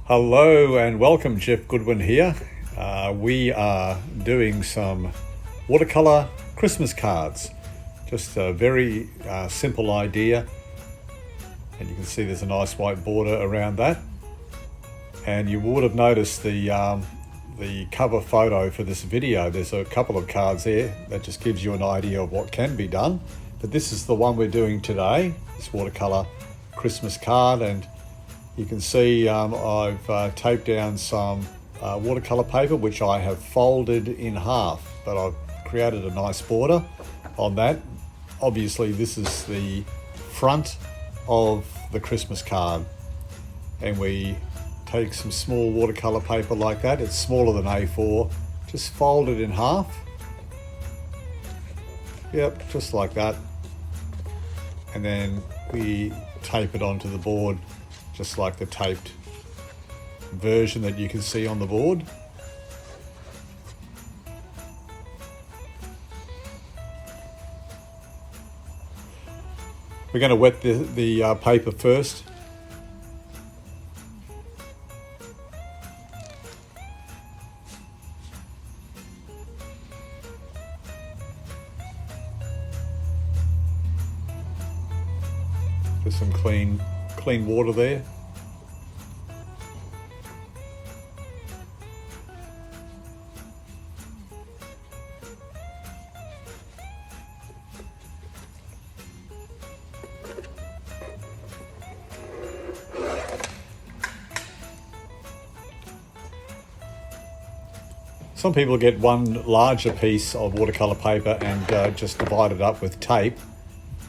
Hello and welcome, Jeff Goodwin here. We are doing some watercolour Christmas cards. Just a very simple idea, and you can see there's a nice white border around that. And you would have noticed the cover photo for this video. There's a couple of cards there that just gives you an idea of what can be done. But this is the one we're doing today, this watercolour Christmas card. And you can see I've taped down some watercolour paper, which I have folded in half, but I've created a nice border on that. Obviously, this is the front of the Christmas card, and we take some small watercolour paper like that. It's smaller than A4, just fold it in half. Yep, just like that. And then we tape it onto the board, just like the taped version that you can see on the board. We're going to wet the paper first. Just some clean water there. Some people get one larger piece of watercolour paper and just divide it up with tape,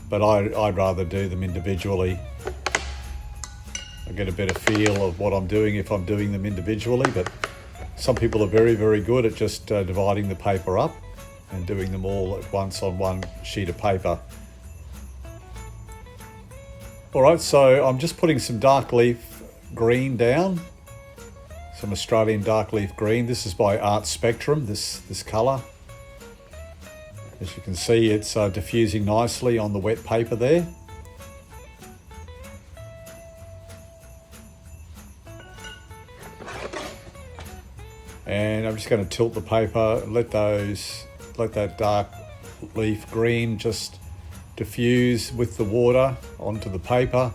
but I'd rather do them individually. I get a better feel of what I'm doing if I'm doing them individually, but some people are very, very good at just dividing the paper up and doing them all at once on one sheet of paper. All right, so I'm just putting some dark leaf green down, some Australian dark leaf green. This is by Art Spectrum, this colour. As you can see, it's diffusing nicely on the wet paper there. And I'm just going to tilt the paper, let that dark leaf green just diffuse with the water onto the paper.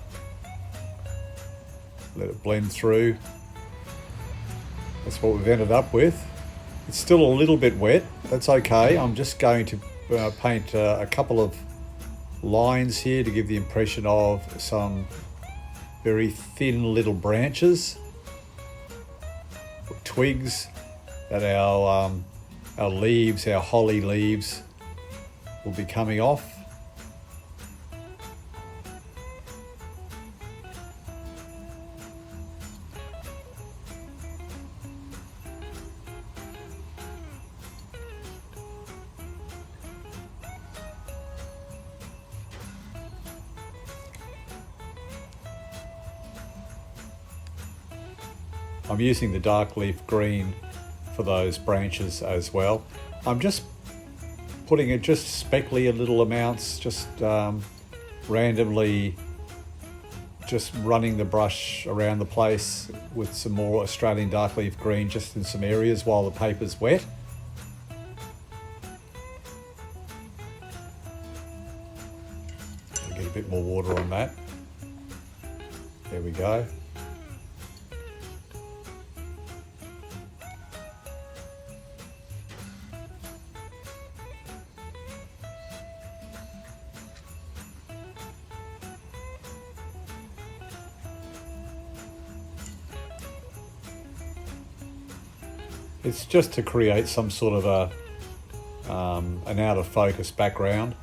Let it blend through. That's what we've ended up with. It's still a little bit wet, that's okay. I'm just going to paint a couple of lines here to give the impression of some very thin little branches, twigs, that our leaves, our holly leaves, will be coming off. I'm using the dark leaf green for those branches as well. I'm just putting it just speckly a little amounts, just randomly, just running the brush around the place with some more Australian dark leaf green just in some areas while the paper's wet. Get a bit more water on that. There we go. It's just to create some sort of an out of focus background.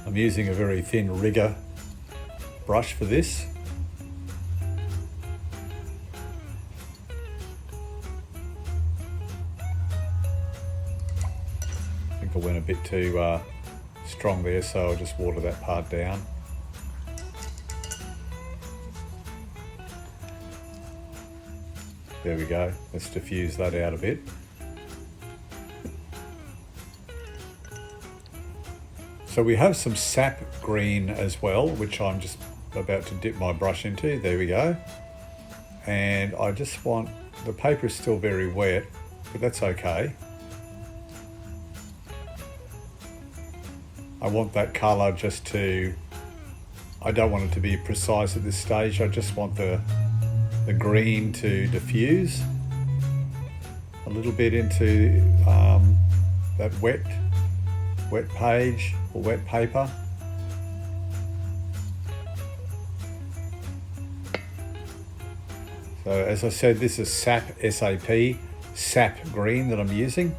I'm using a very thin rigger brush for this. I think I went a bit too strong there, so I'll just water that part down. There we go. Let's diffuse that out a bit. So we have some sap green as well, which I'm just about to dip my brush into. There we go. And I just want, the paper is still very wet, but that's okay. I want that colour just to, I don't want it to be precise at this stage. I just want the green to diffuse a little bit into that wet page or wet paper. So as I said, this is sap, S-A-P, sap green that I'm using.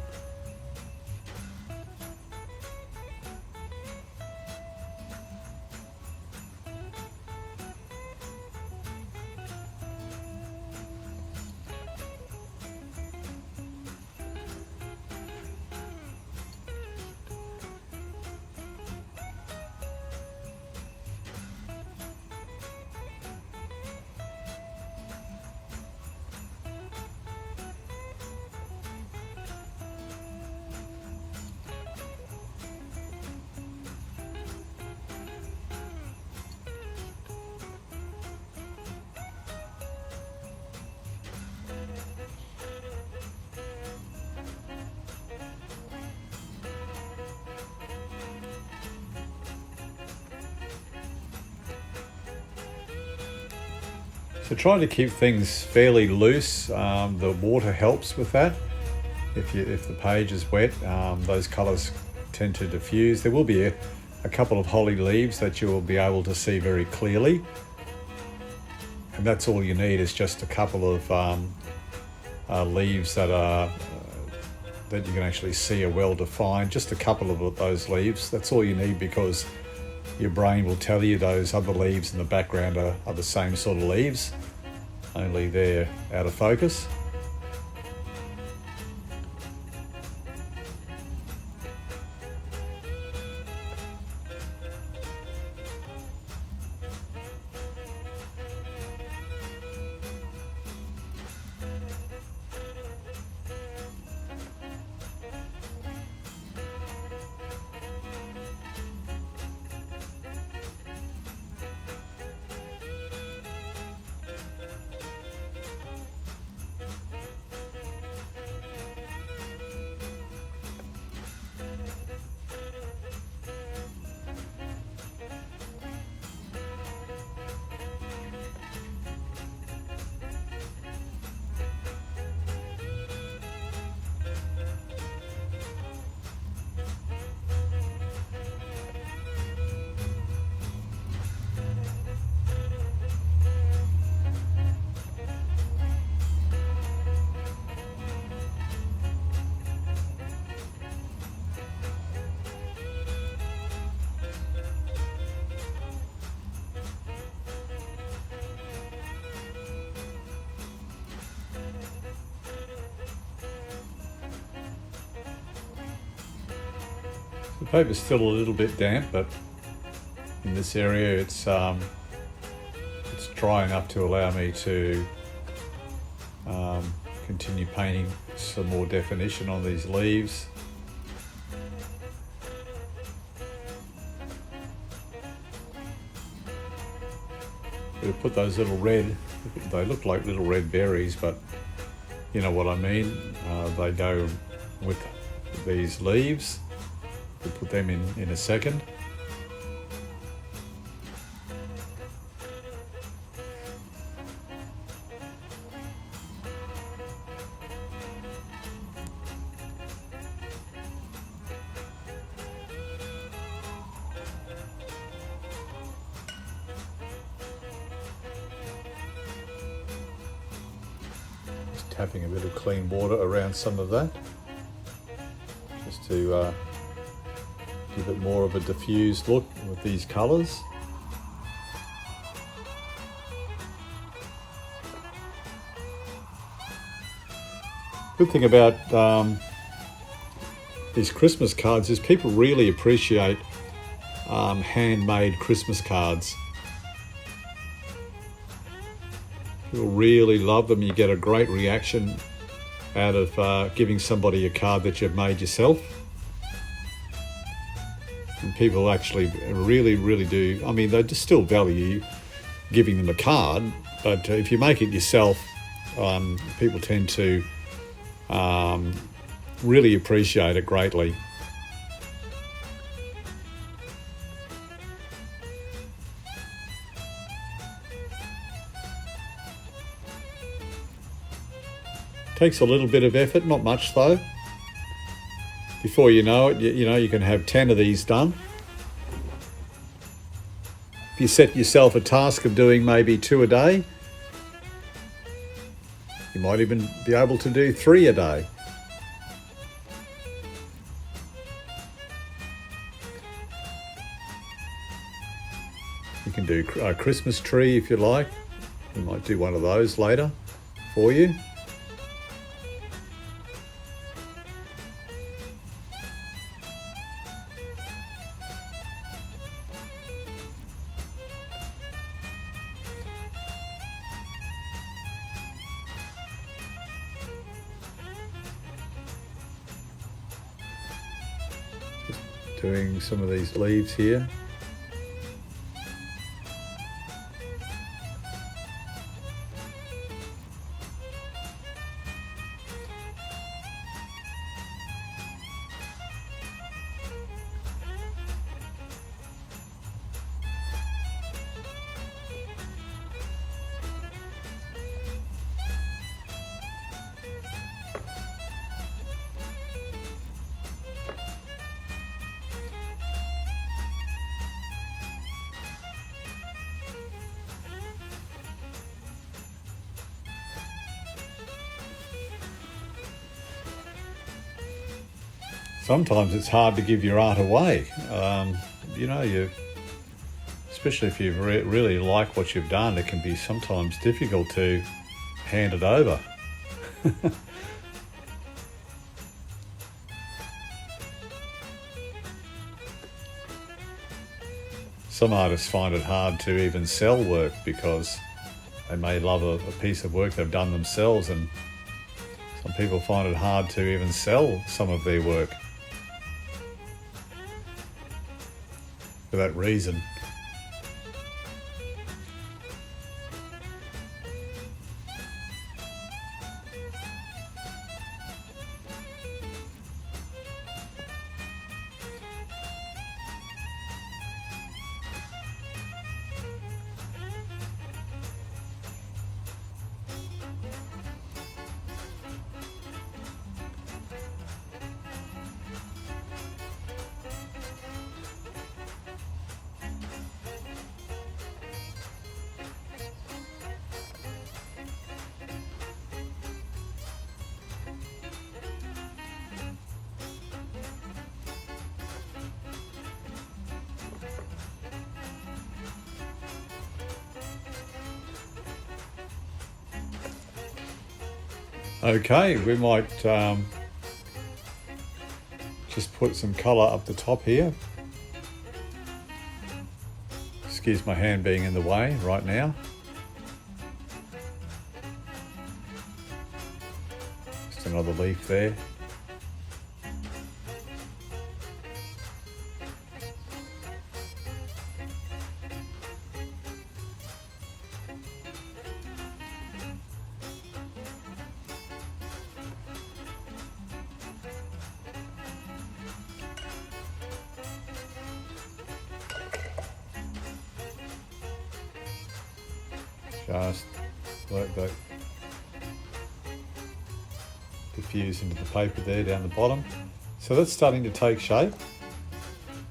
So try to keep things fairly loose. The water helps with that. If the page is wet, those colours tend to diffuse. There will be a couple of holly leaves that you will be able to see very clearly. And that's all you need, is just a couple of leaves that you can actually see are well defined. Just a couple of those leaves. That's all you need, because your brain will tell you those other leaves in the background are the same sort of leaves, only they're out of focus. The paper's still a little bit damp, but in this area it's dry enough to allow me to continue painting some more definition on these leaves. We put those little red, they look like little red berries, but you know what I mean. They go with these leaves. We'll put them in a second. Just tapping a bit of clean water around some of that, just to give it more of a diffused look with these colours. Good thing about these Christmas cards is people really appreciate handmade Christmas cards. People really love them. You get a great reaction out of giving somebody a card that you've made yourself. And people actually really do. I mean, they just still value giving them a card, but if you make it yourself, people tend to really appreciate it greatly. Takes a little bit of effort, not much though. Before you know it, you can have 10 of these done. If you set yourself a task of doing maybe 2 a day, you might even be able to do 3 a day. You can do a Christmas tree if you like. We might do one of those later for you. Doing some of these leaves here. Sometimes it's hard to give your art away. Especially if you really like what you've done, it can be sometimes difficult to hand it over. Some artists find it hard to even sell work because they may love a piece of work they've done themselves, and some people find it hard to even sell some of their work for that reason. Okay, we might just put some colour up the top here. Excuse my hand being in the way right now. Just another leaf there. Just let that diffuse into the paper there down the bottom. So that's starting to take shape.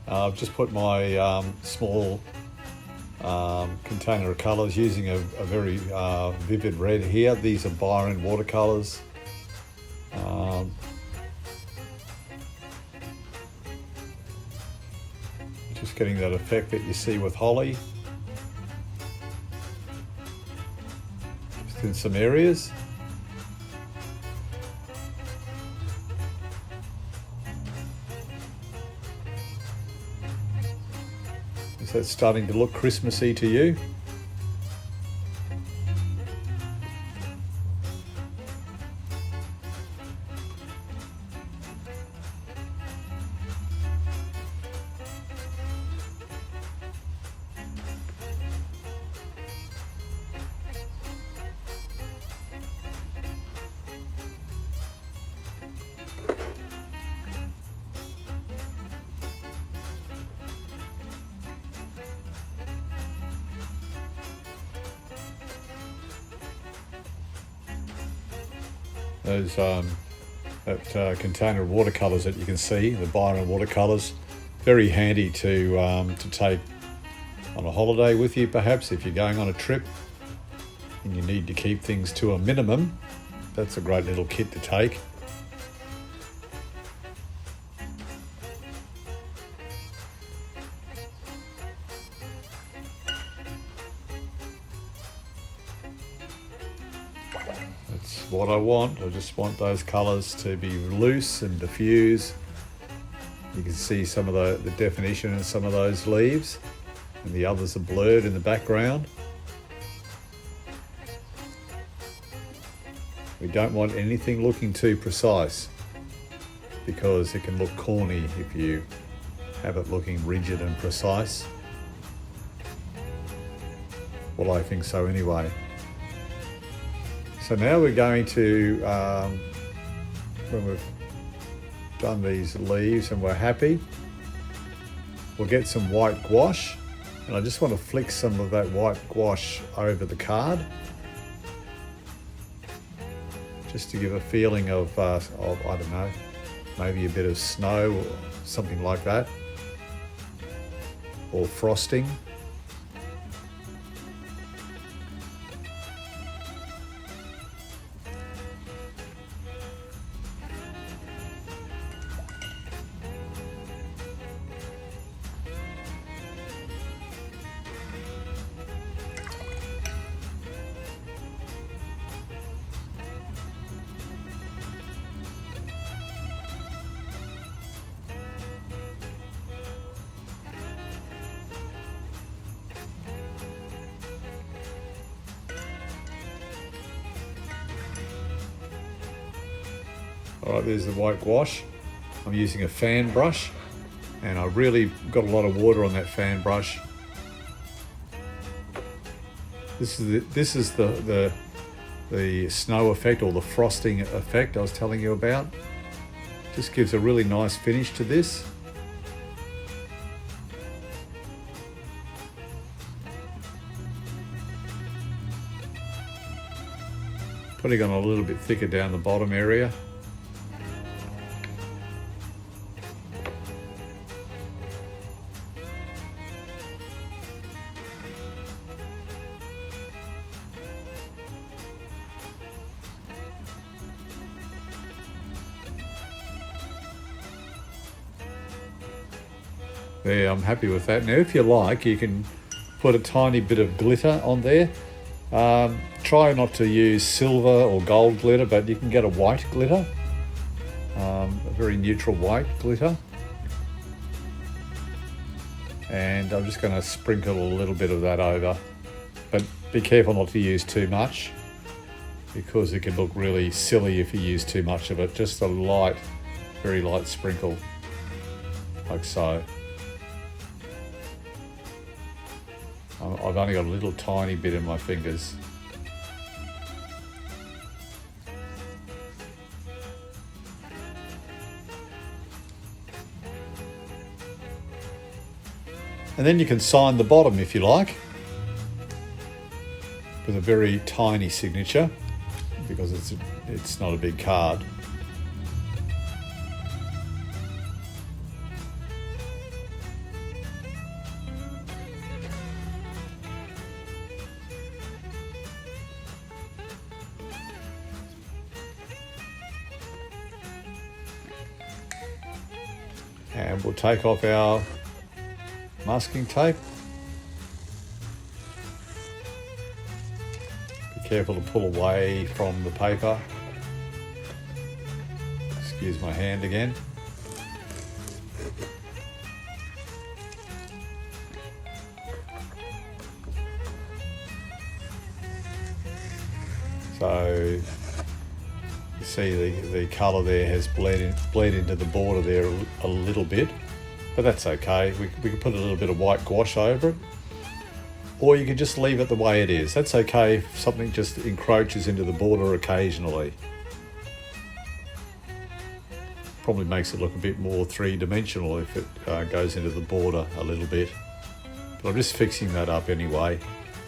I've just put my small container of colours using a very vivid red here. These are Byron watercolours. Just getting that effect that you see with holly. In some areas. Is that starting to look Christmassy to you? those that container of watercolours that you can see, the Byron watercolours. Very handy to take on a holiday with you, perhaps if you're going on a trip and you need to keep things to a minimum. That's a great little kit to take. That's what I want. I just want those colours to be loose and diffuse. You can see some of the definition in some of those leaves, and the others are blurred in the background. We don't want anything looking too precise, because it can look corny if you have it looking rigid and precise. Well, I think so anyway. So now we're going to, when we've done these leaves and we're happy, we'll get some white gouache, and I just want to flick some of that white gouache over the card, just to give a feeling of I don't know, maybe a bit of snow or something like that, or frosting. All right, there's the white gouache. I'm using a fan brush, and I really got a lot of water on that fan brush. This is the snow effect, or the frosting effect I was telling you about. Just gives a really nice finish to this. Putting on a little bit thicker down the bottom area. There, I'm happy with that. Now, if you like, you can put a tiny bit of glitter on there. Try not to use silver or gold glitter, but you can get a white glitter, a very neutral white glitter. And I'm just going to sprinkle a little bit of that over, but be careful not to use too much, because it can look really silly if you use too much of it. Just a light, very light sprinkle, like so. I've only got a little tiny bit in my fingers. And then you can sign the bottom if you like, with a very tiny signature, because it's not a big card. And we'll take off our masking tape. Be careful to pull away from the paper. Excuse my hand again. So you see the colour there has bled into the border there a little bit, but that's okay. We can put a little bit of white gouache over it, or you can just leave it the way it is. That's okay if something just encroaches into the border occasionally. Probably makes it look a bit more three-dimensional if it goes into the border a little bit. But I'm just fixing that up anyway.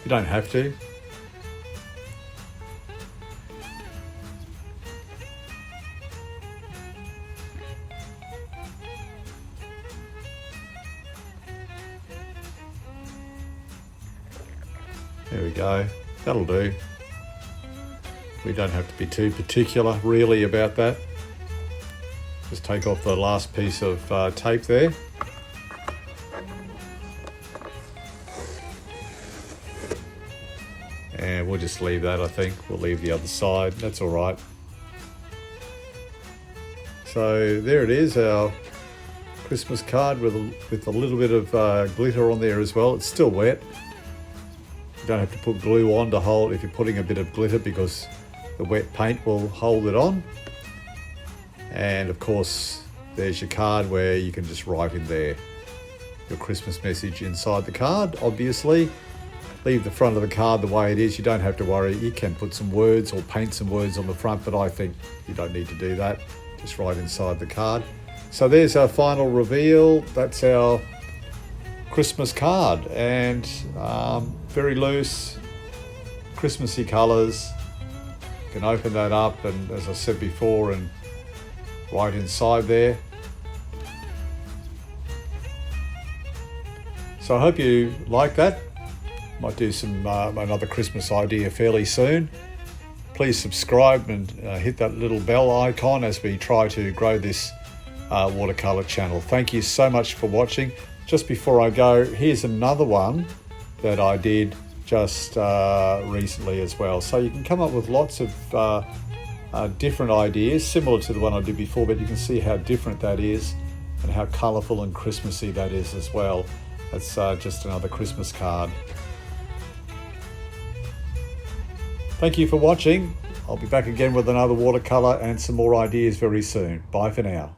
You don't have to. There we go, that'll do. We don't have to be too particular really about that. Just take off the last piece of tape there. And we'll just leave that, I think. We'll leave the other side, that's all right. So there it is, our Christmas card with a little bit of glitter on there as well. It's still wet. You don't have to put glue on to hold if you're putting a bit of glitter, because the wet paint will hold it on. And of course, there's your card where you can just write in there your Christmas message inside the card, obviously. Leave the front of the card the way it is. You don't have to worry. You can put some words or paint some words on the front, but I think you don't need to do that. Just write inside the card. So there's our final reveal. That's our Christmas card, and very loose, Christmassy colours. You can open that up and, as I said before, and write inside there. So I hope you like that. Might do some another Christmas idea fairly soon. Please subscribe and hit that little bell icon as we try to grow this watercolour channel. Thank you so much for watching. Just before I go, here's another one that I did just recently as well. So you can come up with lots of different ideas, similar to the one I did before, but you can see how different that is and how colourful and Christmassy that is as well. That's just another Christmas card. Thank you for watching. I'll be back again with another watercolour and some more ideas very soon. Bye for now.